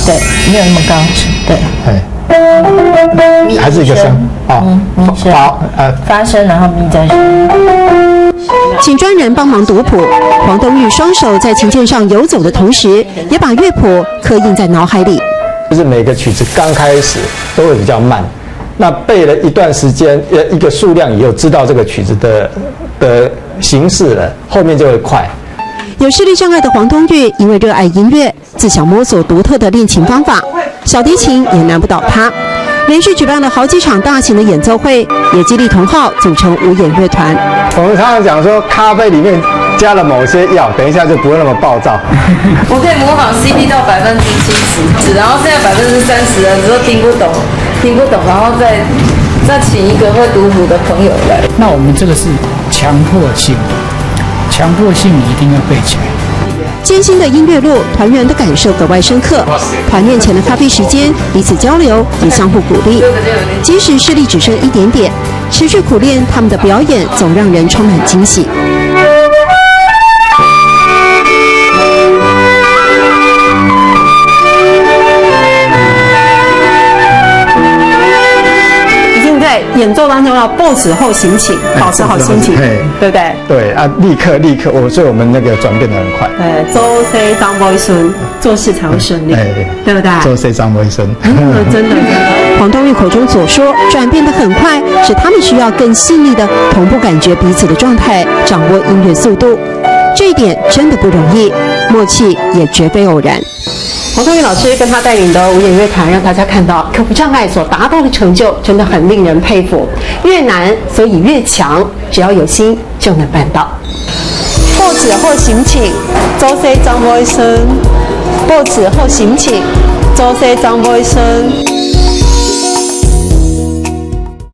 对，没有那么高，对。还是一个声发声，然后咪再声。请专人帮忙读谱。黄东玉双手在琴键上游走的同时，也把乐谱刻印在脑海里。就是每个曲子刚开始都会比较慢，那背了一段时间，一个数量以后，知道这个曲子的形式了，后面就会快。有视力障碍的黄东玉，因为热爱音乐，自小摸索独特的练琴方法，小提琴也难不倒他。连续举办了好几场大型的演奏会，也激励同好组成无眼乐团。我们常常讲说，咖啡里面加了某些药，等一下就不会那么暴躁。我可以模仿 CD 到70%，然后现在30%的时候听不懂，然后再请一个会读谱的朋友来。那我们这个是强迫性你一定要背起来。艰辛的音乐路，团员的感受格外深刻。团练前的咖啡时间，彼此交流，也相互鼓励。即使视力只剩一点点，持续苦练，他们的表演总让人充满惊喜。演奏当中要不止后行请，保持好心情，对不对？对啊，立刻，所以我们那个转变得很快。做事张不会顺，做事才会顺利，对不对？做事张不会顺，真的。黄东玉口中所说，转变得很快，是他们需要更细腻的同步感觉彼此的状态，掌握音乐速度。这一点真的不容易，默契也绝非偶然。黄东玉老师跟他带领的无眼乐团，让大家看到克服障碍所达到的成就，真的很令人佩服。越难，所以越强，只要有心就能办到。报纸后行请，做事张不会顺；报纸后行请，做事张不会顺。